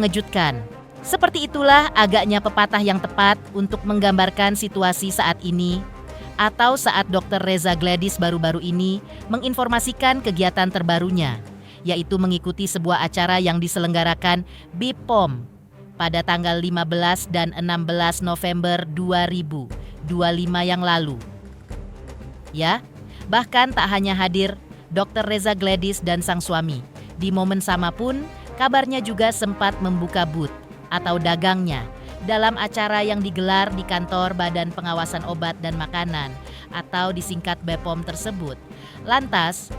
mengejutkan. Seperti itulah agaknya pepatah yang tepat untuk menggambarkan situasi saat ini, atau saat Dr. Reza Gladys baru-baru ini menginformasikan kegiatan terbarunya, yaitu mengikuti sebuah acara yang diselenggarakan BPOM pada tanggal 15 dan 16 November 2025 yang lalu. Ya, bahkan tak hanya hadir Dr. Reza Gladys dan sang suami. Di momen sama pun, kabarnya juga sempat membuka booth atau dagangnya dalam acara yang digelar di kantor Badan Pengawasan Obat dan Makanan atau disingkat BPOM tersebut. Lantas,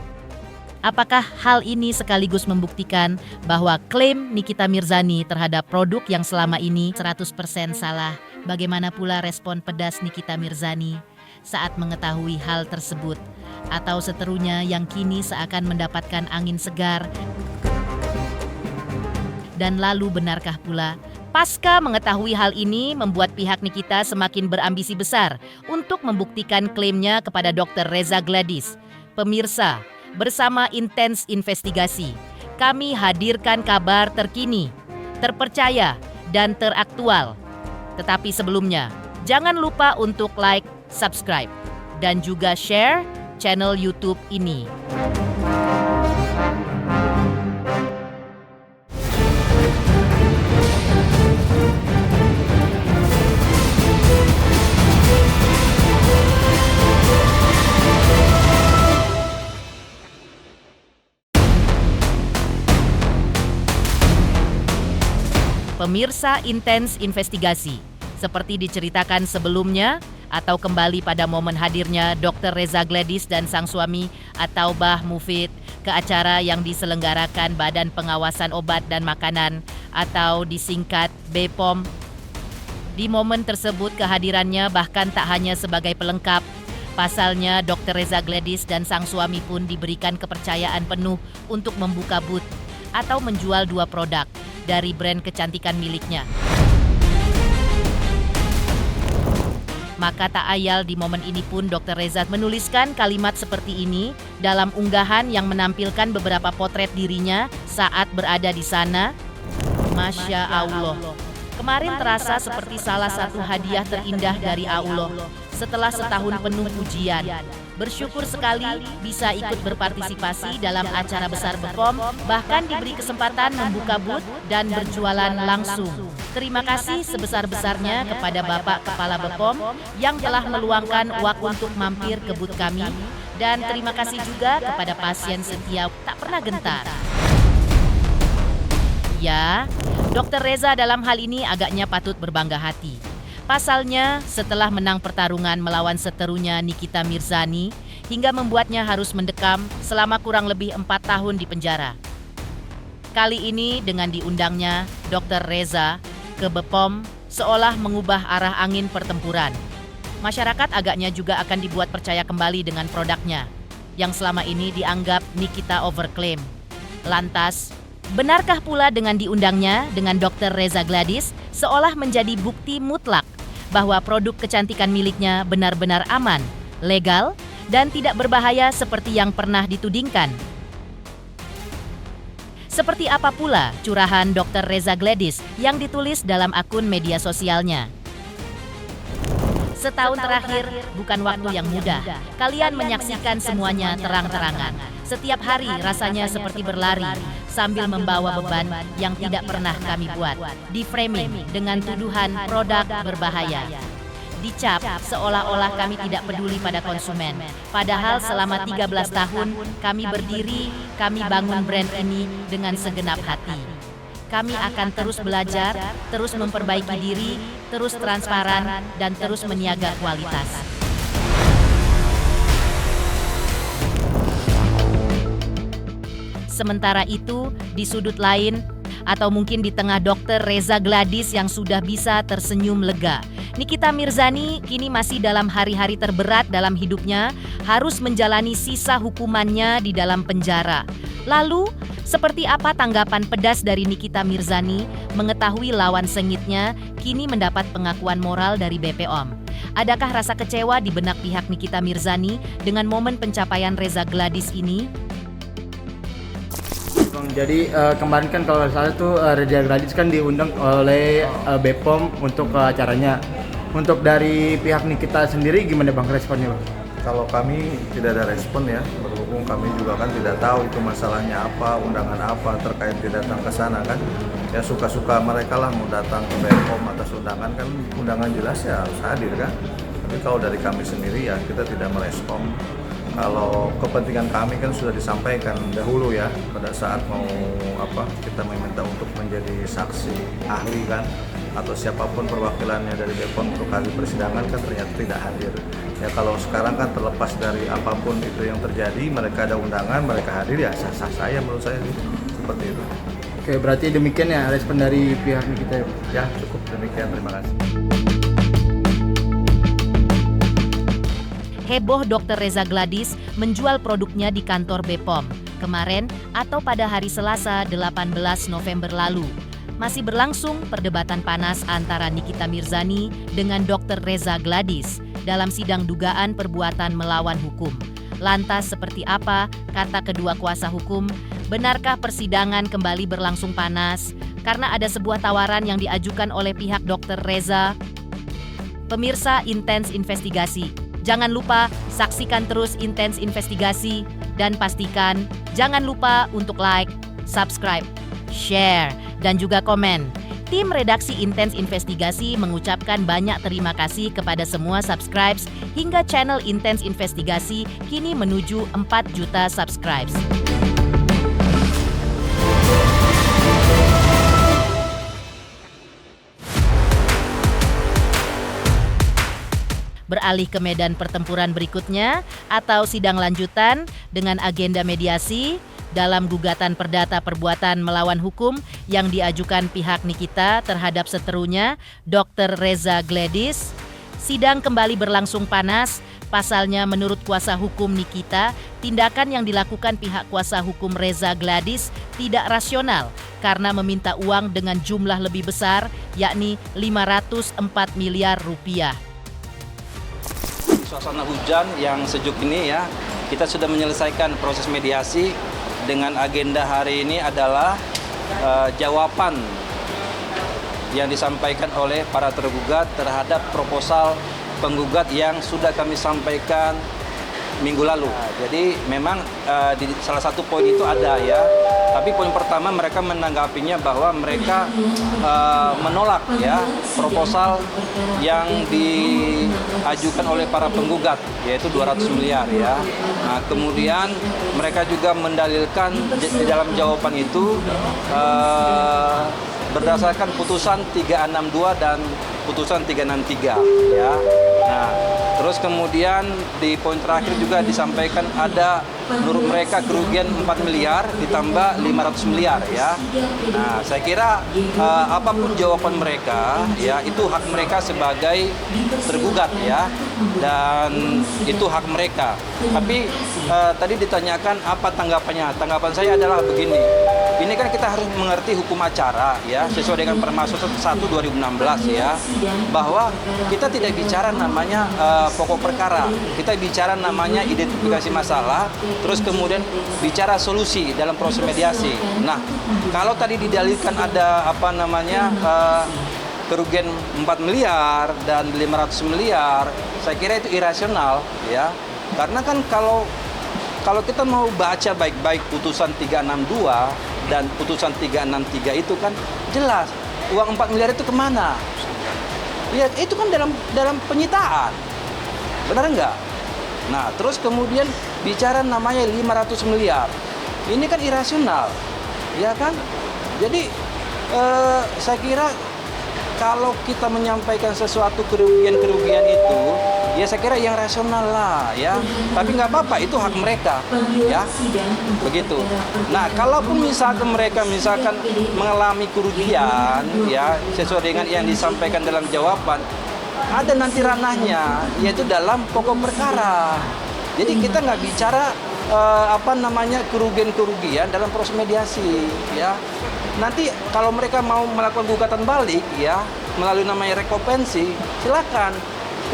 apakah hal ini sekaligus membuktikan bahwa klaim Nikita Mirzani terhadap produk yang selama ini 100% salah? Bagaimana pula respon pedas Nikita Mirzani saat mengetahui hal tersebut? Atau seterunya yang kini seakan mendapatkan angin segar? Dan lalu benarkah pula, pasca mengetahui hal ini membuat pihak Nikita semakin berambisi besar untuk membuktikan klaimnya kepada Dr. Reza Gladys? Pemirsa, bersama Intens Investigasi, kami hadirkan kabar terkini, terpercaya, dan teraktual. Tetapi sebelumnya, jangan lupa untuk like, subscribe, dan juga share channel YouTube ini. Pemirsa Intens Investigasi, seperti diceritakan sebelumnya atau kembali pada momen hadirnya Dr. Reza Gladys dan sang suami atau Bah Mufid ke acara yang diselenggarakan Badan Pengawasan Obat dan Makanan atau disingkat BPOM. Di momen tersebut kehadirannya bahkan tak hanya sebagai pelengkap. Pasalnya Dr. Reza Gladys dan sang suami pun diberikan kepercayaan penuh untuk membuka booth atau menjual dua produk dari brand kecantikan miliknya. Maka tak ayal di momen ini pun Dr. Reza menuliskan kalimat seperti ini dalam unggahan yang menampilkan beberapa potret dirinya saat berada di sana. Masya Allah, kemarin terasa seperti salah satu hadiah terindah dari Allah setelah setahun penuh ujian. Bersyukur sekali bisa ikut berpartisipasi dalam acara besar BPOM, bahkan diberi kesempatan membuka booth dan berjualan langsung. Terima kasih sebesar-besarnya kepada Bapak Kepala BPOM yang telah meluangkan waktu untuk mampir ke booth kami, dan terima kasih juga kepada pasien setia tak pernah gentar. Ya, Dr. Reza dalam hal ini agaknya patut berbangga hati. Pasalnya, setelah menang pertarungan melawan seterunya Nikita Mirzani, hingga membuatnya harus mendekam selama kurang lebih 4 tahun di penjara. Kali ini dengan diundangnya Dr. Reza ke BPOM seolah mengubah arah angin pertempuran. Masyarakat agaknya juga akan dibuat percaya kembali dengan produknya, yang selama ini dianggap Nikita overclaim. Lantas, benarkah pula dengan diundangnya dengan Dr. Reza Gladys seolah menjadi bukti mutlak bahwa produk kecantikan miliknya benar-benar aman, legal, dan tidak berbahaya seperti yang pernah ditudingkan? Seperti apa pula curahan Dr. Reza Gladys yang ditulis dalam akun media sosialnya? Setahun terakhir bukan waktu yang mudah. Kalian menyaksikan semuanya terang-terangan. Setiap hari rasanya seperti berlari sambil membawa beban yang tidak pernah kami buat. Di-framing dengan tuduhan produk berbahaya. Dicap seolah-olah kami tidak peduli pada konsumen. Padahal selama 13 tahun kami berdiri, kami bangun brand ini dengan segenap hati. Kami akan terus belajar, terus memperbaiki diri, terus transparan, dan terus menjaga kualitas. Sementara itu, di sudut lain, atau mungkin di tengah Dr. Reza Gladys yang sudah bisa tersenyum lega, Nikita Mirzani kini masih dalam hari-hari terberat dalam hidupnya, harus menjalani sisa hukumannya di dalam penjara. Lalu, seperti apa tanggapan pedas dari Nikita Mirzani mengetahui lawan sengitnya kini mendapat pengakuan moral dari BPOM? Adakah rasa kecewa di benak pihak Nikita Mirzani dengan momen pencapaian Reza Gladys ini? Bang, jadi kemarin kan kalau saya tuh Reza Gladys kan diundang oleh BPOM untuk acaranya. Untuk dari pihak Nikita sendiri gimana Bang responnya Bang? Kalau kami tidak ada respon ya, berhubung kami juga kan tidak tahu itu masalahnya apa, undangan apa terkait dia datang ke sana kan. Ya suka-suka mereka lah mau datang ke BPOM atas undangan kan, undangan jelas ya harus hadir kan. Tapi kalau dari kami sendiri ya kita tidak merespon. Kalau kepentingan kami kan sudah disampaikan dahulu ya pada saat mau kita meminta untuk menjadi saksi ahli kan atau siapapun perwakilannya dari BPOM untuk ahli persidangan kan ternyata tidak hadir. Ya kalau sekarang kan terlepas dari apapun itu yang terjadi, mereka ada undangan, mereka hadir ya sah-sah saya menurut saya sih seperti itu. Oke, berarti demikian ya respon dari pihak Nikita. Ya cukup demikian, terima kasih. Heboh Dr. Reza Gladys menjual produknya di kantor BPOM kemarin atau pada hari Selasa 18 November lalu. Masih berlangsung perdebatan panas antara Nikita Mirzani dengan Dr. Reza Gladys dalam sidang dugaan perbuatan melawan hukum. Lantas seperti apa kata kedua kuasa hukum? Benarkah persidangan kembali berlangsung panas karena ada sebuah tawaran yang diajukan oleh pihak Dr. Reza? Pemirsa Intens Investigasi, jangan lupa saksikan terus Intens Investigasi dan pastikan jangan lupa untuk like, subscribe, share, dan juga komen. Tim redaksi Intens Investigasi mengucapkan banyak terima kasih kepada semua subscribers hingga channel Intens Investigasi kini menuju 4 juta subscribers. Beralih ke medan pertempuran berikutnya atau sidang lanjutan dengan agenda mediasi dalam gugatan perdata perbuatan melawan hukum yang diajukan pihak Nikita terhadap seterunya Dr. Reza Gladys. Sidang kembali berlangsung panas. Pasalnya menurut kuasa hukum Nikita, tindakan yang dilakukan pihak kuasa hukum Reza Gladys tidak rasional karena meminta uang dengan jumlah lebih besar yakni 504 miliar rupiah. Suasana hujan yang sejuk ini ya, kita sudah menyelesaikan proses mediasi dengan agenda hari ini adalah jawaban yang disampaikan oleh para tergugat terhadap proposal penggugat yang sudah kami sampaikan minggu lalu. Jadi memang di salah satu poin itu ada ya, tapi poin pertama mereka menanggapinya bahwa mereka menolak ya proposal yang diajukan oleh para penggugat yaitu 200 miliar ya. Nah, kemudian mereka juga mendalilkan di dalam jawaban itu berdasarkan putusan 362 dan putusan 363 ya. Nah, terus kemudian di poin terakhir juga disampaikan ada menurut mereka kerugian 4 miliar ditambah 500 miliar ya. Nah, saya kira apapun jawaban mereka ya itu hak mereka sebagai tergugat ya, dan itu hak mereka. Tapi tadi ditanyakan apa tanggapannya. Tanggapan saya adalah begini. Ini kan kita harus mengerti hukum acara ya, sesuai dengan Perma 1 2016 ya, bahwa kita tidak bicara namanya pokok perkara, kita bicara namanya identifikasi masalah, terus kemudian bicara solusi dalam proses mediasi. Nah, kalau tadi didalilkan ada kerugian 4 miliar dan 500 miliar, saya kira itu irasional ya, karena kan kalau kita mau baca baik-baik putusan 362 dan putusan 363 itu kan jelas uang 4 miliar itu kemana? Ya itu kan dalam penyitaan, benar enggak? Nah terus kemudian bicara namanya 500 miliar, ini kan irasional, ya kan? Jadi saya kira kalau kita menyampaikan sesuatu kerugian itu, ya saya kira yang rasional lah ya. Tapi nggak apa-apa, itu hak mereka ya. Begitu. Nah, kalaupun misalkan mereka mengalami kerugian ya sesuai dengan yang disampaikan dalam jawaban, ada nanti ranahnya yaitu dalam pokok perkara. Jadi kita nggak bicara kerugian dalam proses mediasi ya. Nanti kalau mereka mau melakukan gugatan balik ya melalui namanya rekompensi, silakan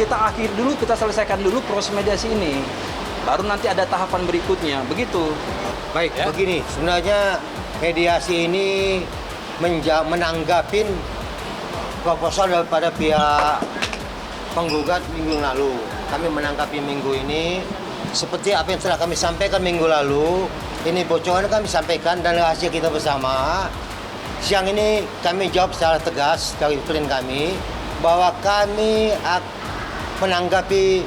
kita selesaikan dulu proses mediasi ini, baru nanti ada tahapan berikutnya begitu. Baik, ya? Begini sebenarnya mediasi ini menanggapin proposal daripada pihak penggugat minggu lalu. Kami menanggapi minggu ini seperti apa yang telah kami sampaikan minggu lalu. Ini bocoran kami sampaikan dan rahasia kita bersama. Siang ini kami jawab secara tegas dari klien kami bahwa kami menanggapi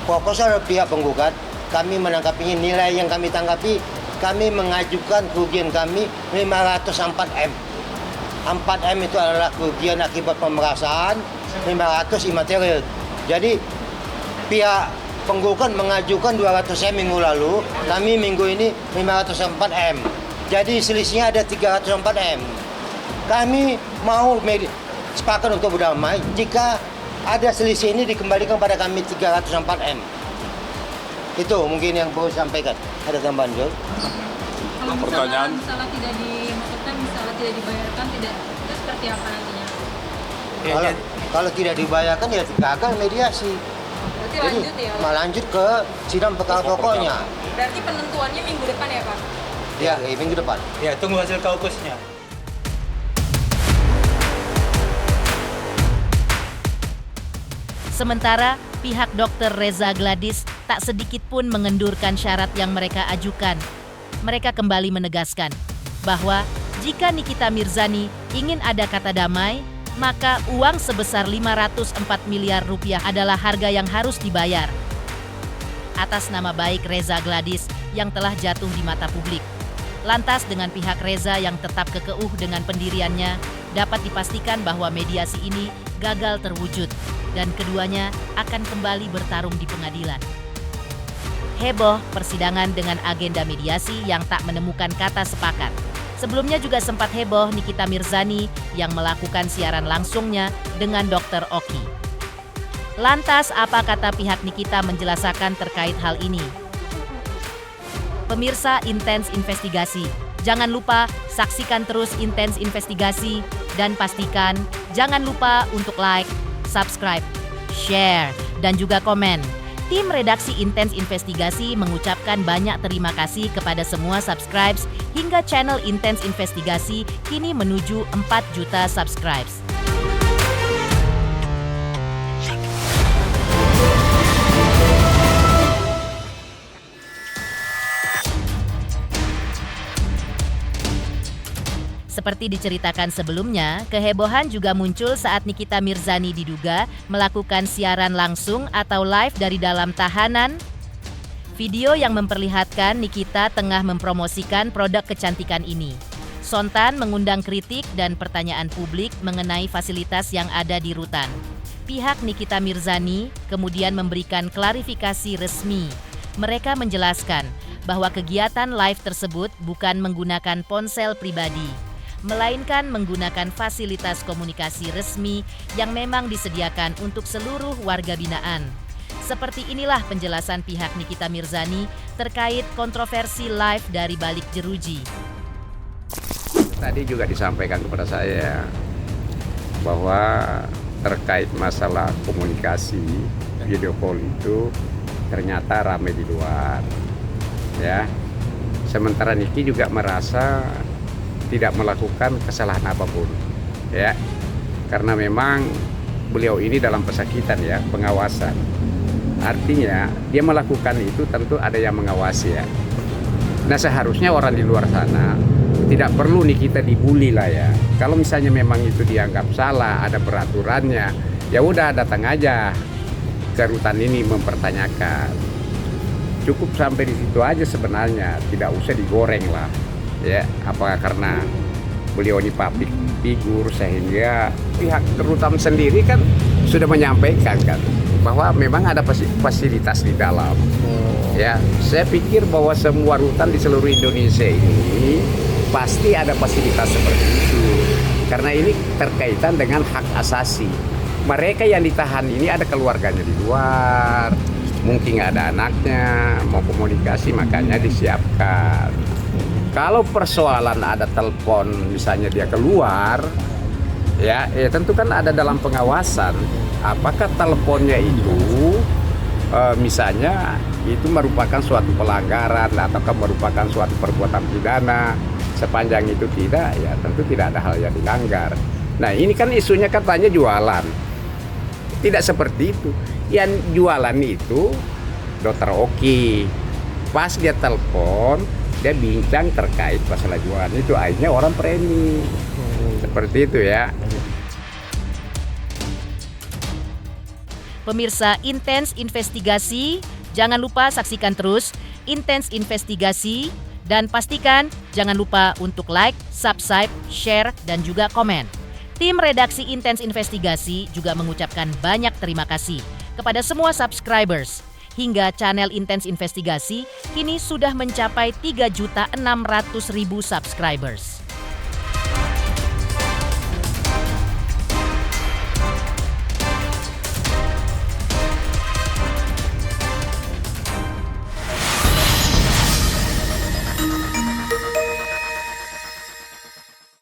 proposal dari pihak penggugat. Kami menanggapinya, nilai yang kami tanggapi, kami mengajukan kerugian kami 504 M. 4 M itu adalah kerugian akibat pemerasan, 500 imaterial. Jadi pihak penggugat mengajukan 200 M minggu lalu, kami minggu ini 504 M. Jadi selisihnya ada 304 M. Kami mau sepakat untuk berdamai jika ada selisih ini dikembalikan pada kami 304 M. Itu mungkin yang perlu sampaikan. Ada tambahan, Jol? Kalau Pertanyaan. misalnya misalnya tidak dibayarkan, tidak itu seperti apa nantinya? Kalau tidak dibayarkan ya gagal mediasi. Berarti Jadi lanjut ya? lanjut ke sidang perkara pokoknya. Berarti penentuannya minggu depan ya Pak? Ya, minggu depan. Ya, tunggu hasil kaukusnya. Sementara pihak Dr. Reza Gladys tak sedikit pun mengendurkan syarat yang mereka ajukan. Mereka kembali menegaskan bahwa jika Nikita Mirzani ingin ada kata damai, maka uang sebesar 504 miliar rupiah adalah harga yang harus dibayar. Atas nama baik Reza Gladys yang telah jatuh di mata publik. Lantas dengan pihak Reza yang tetap kekeuh dengan pendiriannya, dapat dipastikan bahwa mediasi ini gagal terwujud dan keduanya akan kembali bertarung di pengadilan. Heboh persidangan dengan agenda mediasi yang tak menemukan kata sepakat. Sebelumnya juga sempat heboh Nikita Mirzani yang melakukan siaran langsungnya dengan Dr. Oki. Lantas apa kata pihak Nikita menjelaskan terkait hal ini? Pemirsa Intens Investigasi, jangan lupa saksikan terus Intens Investigasi dan pastikan jangan lupa untuk like, subscribe, share, dan juga komen. Tim redaksi Intens Investigasi mengucapkan banyak terima kasih kepada semua subscribes hingga channel Intens Investigasi kini menuju 4 juta subscribes. Seperti diceritakan sebelumnya, kehebohan juga muncul saat Nikita Mirzani diduga melakukan siaran langsung atau live dari dalam tahanan. Video yang memperlihatkan Nikita tengah mempromosikan produk kecantikan ini. Sontan mengundang kritik dan pertanyaan publik mengenai fasilitas yang ada di rutan. Pihak Nikita Mirzani kemudian memberikan klarifikasi resmi. Mereka menjelaskan bahwa kegiatan live tersebut bukan menggunakan ponsel pribadi, melainkan menggunakan fasilitas komunikasi resmi yang memang disediakan untuk seluruh warga binaan. Seperti inilah penjelasan pihak Nikita Mirzani terkait kontroversi live dari balik jeruji. Tadi juga disampaikan kepada saya bahwa terkait masalah komunikasi video call itu ternyata ramai di luar. Ya. Sementara Niki juga merasa tidak melakukan kesalahan apapun, ya, karena memang beliau ini dalam pesakitan, ya, pengawasan. Artinya dia melakukan itu tentu ada yang mengawasi, ya. Nah, seharusnya orang di luar sana tidak perlu nih kita dibully lah, ya. Kalau misalnya memang itu dianggap salah, ada peraturannya, ya udah datang aja ke rutan ini mempertanyakan. Cukup sampai di situ aja sebenarnya, tidak usah digoreng lah. Ya, apakah karena beliau ini public figure sehingga pihak rutan sendiri kan sudah menyampaikan kan bahwa memang ada fasilitas di dalam. Ya, saya pikir bahwa semua rutan di seluruh Indonesia ini pasti ada fasilitas seperti itu. Karena ini terkaitan dengan hak asasi. Mereka yang ditahan ini ada keluarganya di luar, mungkin nggak ada anaknya, mau komunikasi makanya disiapkan. Kalau persoalan ada telepon misalnya dia keluar, ya tentu kan ada dalam pengawasan. Apakah teleponnya itu misalnya itu merupakan suatu pelanggaran ataukah merupakan suatu perbuatan pidana, Sepanjang itu tidak, ya tentu tidak ada hal yang dilanggar. Nah ini kan isunya katanya jualan. Tidak seperti itu. Yang jualan itu Dokter Oki. Pas dia telepon, dia bincang terkait masalah jualan itu. Akhirnya orang premi. Seperti itu ya. Pemirsa Intens Investigasi, jangan lupa saksikan terus Intens Investigasi dan pastikan jangan lupa untuk like, subscribe, share, dan juga komen. Tim redaksi Intens Investigasi juga mengucapkan banyak terima kasih kepada semua subscribers. Hingga channel Intens Investigasi kini sudah mencapai 3.600.000 subscribers.